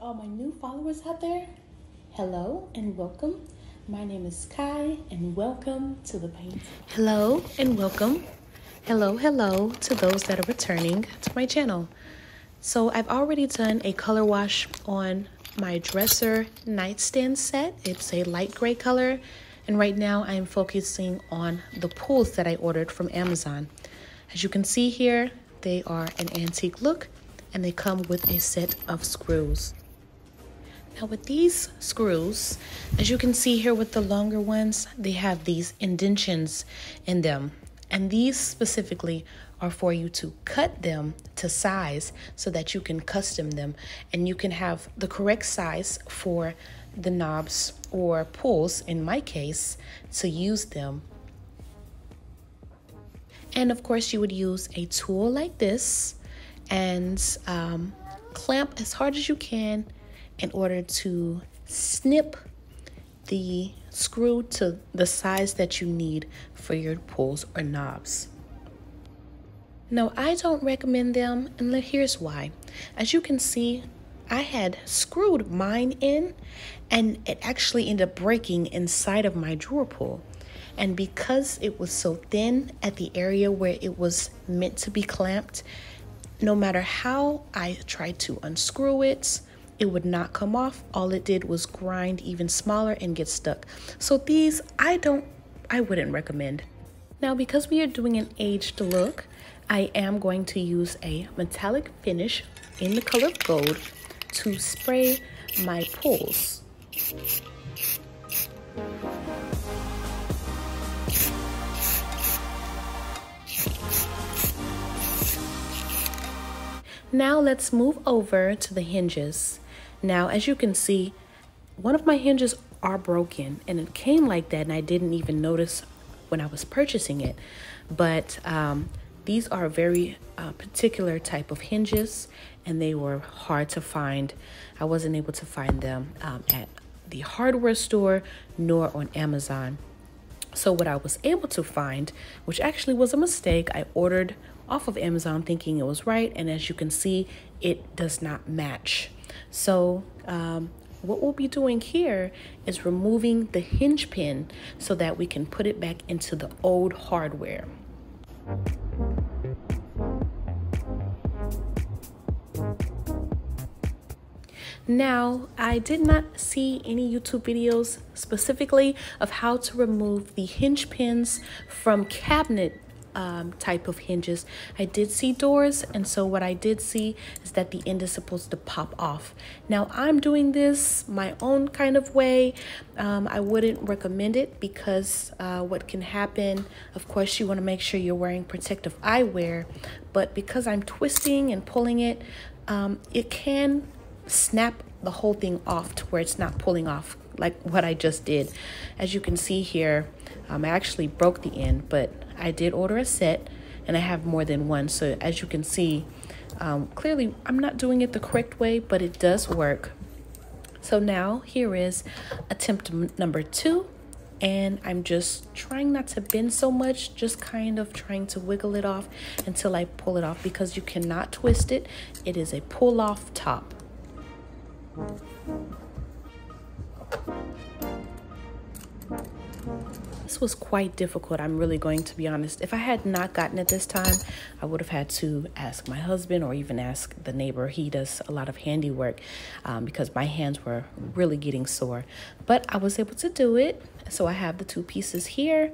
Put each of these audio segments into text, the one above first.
all my new followers out there, hello and welcome. My name is Kai and welcome to the paint. Hello and welcome. Hello to those that are returning to my channel. So I've already done a color wash on my dresser nightstand set. It's a light gray color. And right now I'm focusing on the pulls that I ordered from Amazon. As you can see here, they are an antique look and they come with a set of screws. Now with these screws, as you can see here with the longer ones, they have these indentions in them. And these specifically are for you to cut them to size so that you can custom them and you can have the correct size for the knobs or pulls, in my case, to use them. And of course you would use a tool like this and clamp as hard as you can in order to snip the screw to the size that you need for your pulls or knobs. Now, I don't recommend them, and here's why. As you can see, I had screwed mine in, and it actually ended up breaking inside of my drawer pull. And because it was so thin at the area where it was meant to be clamped, no matter how I tried to unscrew it, it would not come off. All it did was grind even smaller and get stuck. So these, I wouldn't recommend. Now, because we are doing an aged look, I am going to use a metallic finish in the color of gold to spray my pulls. Now let's move over to the hinges. Now, as you can see, one of my hinges are broken and it came like that and I didn't even notice when I was purchasing it. But these are a very particular type of hinges and they were hard to find. I wasn't able to find them at the hardware store nor on Amazon. So what I was able to find, which actually was a mistake, I ordered off of Amazon thinking it was right, and as you can see, it does not match. So what we'll be doing here is removing the hinge pin so that we can put it back into the old hardware. Now, I did not see any YouTube videos specifically of how to remove the hinge pins from cabinet type of hinges. I did see doors, and so what I did see is that the end is supposed to pop off. Now, I'm doing this my own kind of way. I wouldn't recommend it because what can happen, of course, you want to make sure you're wearing protective eyewear, but because I'm twisting and pulling it, it can snap the whole thing off to where it's not pulling off like what I just did. As you can see here, I actually broke the end, but I did order a set and I have more than one. So as you can see, clearly I'm not doing it the correct way, but it does work. So now here is attempt number 2. And I'm just trying not to bend so much, just kind of trying to wiggle it off until I pull it off, because you cannot twist it. It is a pull off top. This was quite difficult, I'm really going to be honest. If I had not gotten it this time, I would have had to ask my husband or even ask the neighbor. He does a lot of handiwork because my hands were really getting sore. But I was able to do it. So I have the 2 pieces here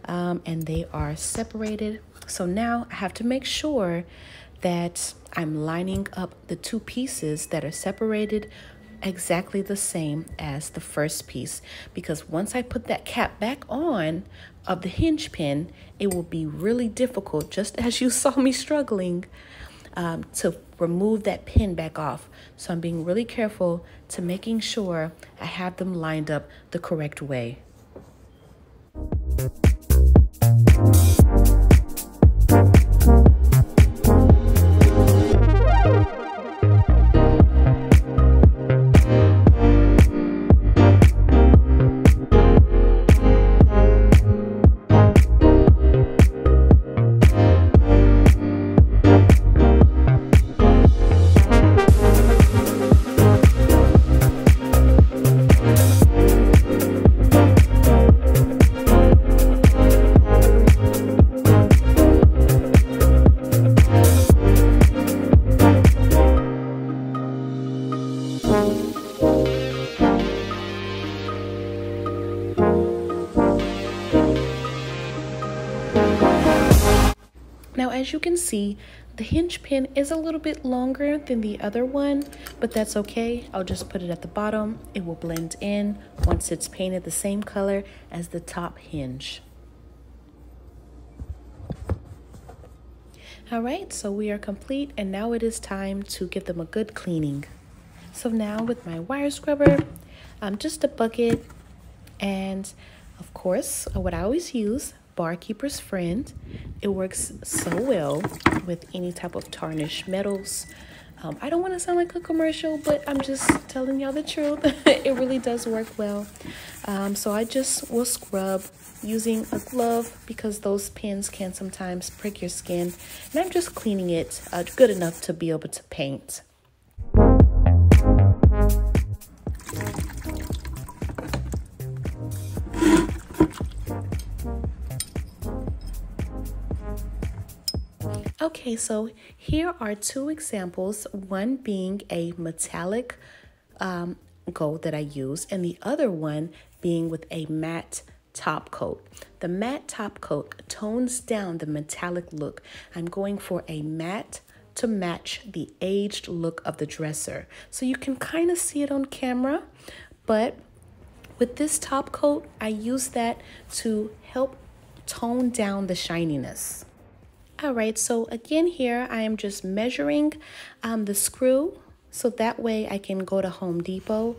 and they are separated. So now I have to make sure that I'm lining up the 2 pieces that are separated exactly the same as the first piece, because once I put that cap back on of the hinge pin, it will be really difficult, just as you saw me struggling, to remove that pin back off. So I'm being really careful to making sure I have them lined up the correct way. Now, as you can see, the hinge pin is a little bit longer than the other one, but that's okay. I'll just put it at the bottom. It will blend in once it's painted the same color as the top hinge. All right, so we are complete, and now it is time to give them a good cleaning. So now with my wire scrubber, just a bucket, and of course, what I always use, Barkeeper's Friend. It works so well with any type of tarnished metals. I don't want to sound like a commercial, but I'm just telling y'all the truth. It really does work well. So I just will scrub using a glove because those pins can sometimes prick your skin. And I'm just cleaning it good enough to be able to paint. Okay, so here are two examples, one being a metallic gold that I use, and the other one being with a matte top coat. The matte top coat tones down the metallic look. I'm going for a matte to match the aged look of the dresser. So you can kind of see it on camera, but with this top coat, I use that to help tone down the shininess. All right, so again here, I am just measuring the screw so that way I can go to Home Depot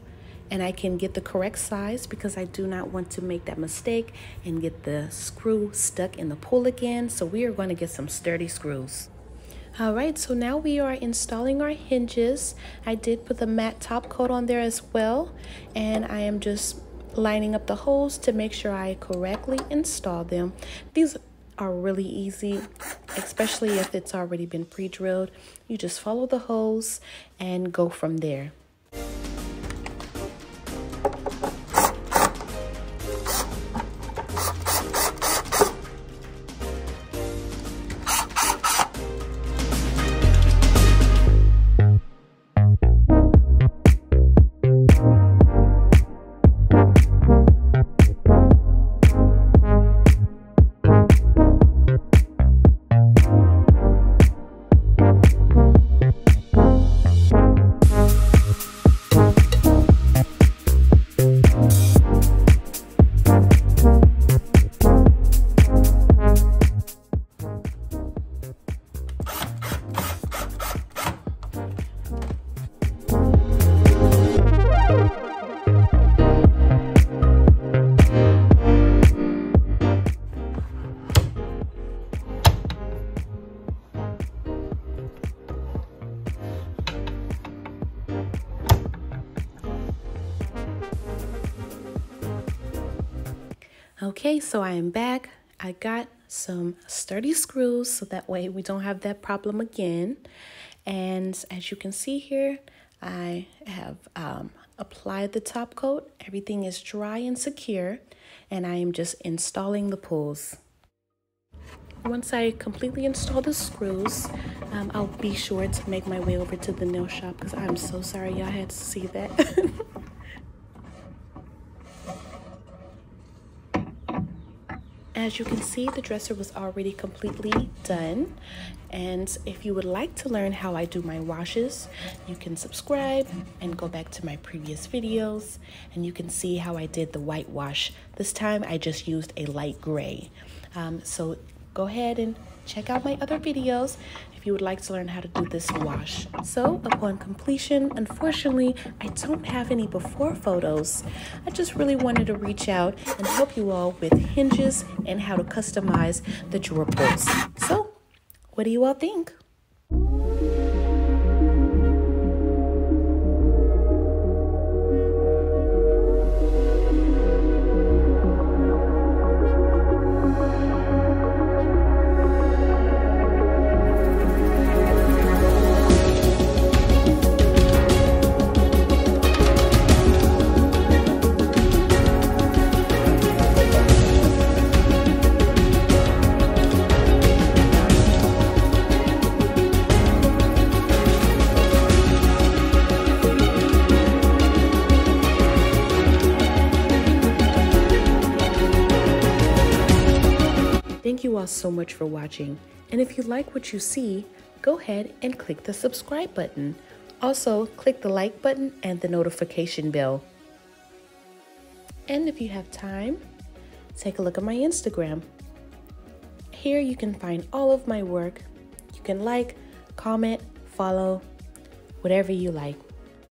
and I can get the correct size because I do not want to make that mistake and get the screw stuck in the pull again. So we are going to get some sturdy screws. All right, so now we are installing our hinges. I did put the matte top coat on there as well, and I am just lining up the holes to make sure I correctly install them. These are really easy, especially if it's already been pre-drilled. You just follow the hose and go from there. Okay, so I am back. I got some sturdy screws so that way we don't have that problem again. And as you can see here, I have applied the top coat. Everything is dry and secure, and I am just installing the pulls. Once I completely install the screws, I'll be sure to make my way over to the nail shop because I'm so sorry y'all had to see that. As you can see, the dresser was already completely done. And if you would like to learn how I do my washes, you can subscribe and go back to my previous videos and you can see how I did the whitewash. This time I just used a light gray. So go ahead and check out my other videos if you would like to learn how to do this wash. So upon completion, unfortunately, I don't have any before photos. I just really wanted to reach out and help you all with hinges and how to customize the drawer pulls. So what do you all think? Thank you all so much for watching. And if you like what you see, go ahead and click the subscribe button. Also, click the like button and the notification bell. And if you have time, take a look at my Instagram. Here you can find all of my work. You can like, comment, follow, whatever you like.